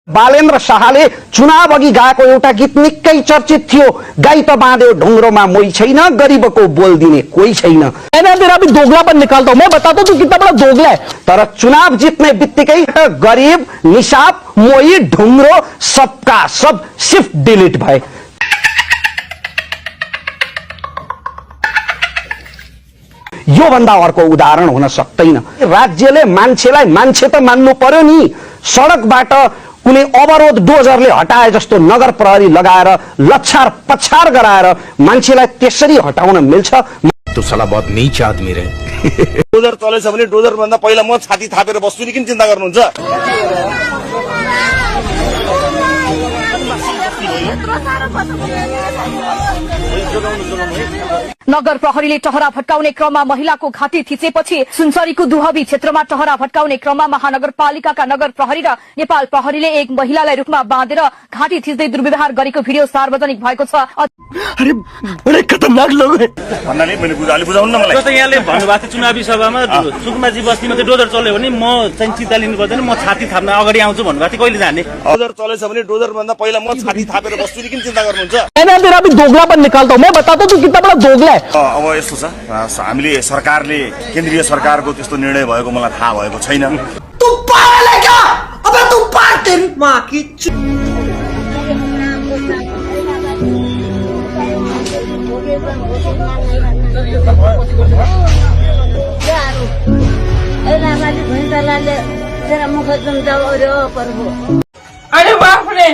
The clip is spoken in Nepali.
बालेन्द्र शाहले चुनाव अघि गाएको एउटा गीत निकै चर्चित थियो। गाई त बाँध्यो ढुङ्ग्रोमा मोही छैन, गरीबको बोल दिने कोही छैन। तेरा भी दोगलापन निकालता हूं मैं, बताता हूं तू कितना बड़ा दोगला है। तर चुनाव जित्ने बित्तिकै गरीब, निसाप, मोही, ढुङ्ग्रो सबका सब सिर्फ डिलिट भए। यो भन्दा अर्को उदाहरण हुन सक्दैन। राज्यले मान्छेलाई मान्छे त मान्नु पर्यो नि। सडकबाट कुनै अवरोध डोजरले हटाए जस्तो नगर प्रहरी लगाएर लच्छार पछार गराएर मान्छेलाई त्यसरी हटाउन मिल्छ? तो साला बहुत नीच आदमी रे। डोजर चलेछ भने डोजर भन्दा पहिला म छाती थापेर बस्छु नि, किन चिन्ता गर्नुहुन्छ? नगर प्रहरीले टहरा भट्काउने क्रममा महिलाको घाँटी थिचेपछि सुनसरीको दुहबी क्षेत्रमा टहरा भट्काउने क्रममा महानगरपालिकाका नगर प्रहरी र नेपाल प्रहरीले एक महिलालाई रुखमा बाँधेर घाँटी थिच्दै दुर्व्यवहार गरेको भिडियो सार्वजनिक भएको छ। अरे बड़े खतरनाक लोग हैं। भन्नाले मैले बुझाउनु न मलाई। जस्तो यहाँले भन्नुभएको थियो चुनावी सभामा सुकुमाजी बस्तीमा चाहिँ डोजर चल्यो भने म चाहिँ चिन्ता लिनु पर्दैन, म छाती थाप्न अगाडि आउँछु भन्नुभएको थियो। कहिले जाने? डोजर चलेछ भने डोजर भन्दा पहिला म छाती थापेर बस्छु नि, किन चिन्ता गर्नुहुन्छ? तेरा भी दोगलापन निकालता हूं मैं, बताता हूं तू कितना बड़ा दोगला है। अब यस्तो छ, हामीले सरकारले केन्द्रीय सरकारको त्यस्तो निर्णय भएको मलाई थाहा भएको छैन। तू पागल है क्या? अबे तू पागल, तेरी माँ की अरे बाप रे।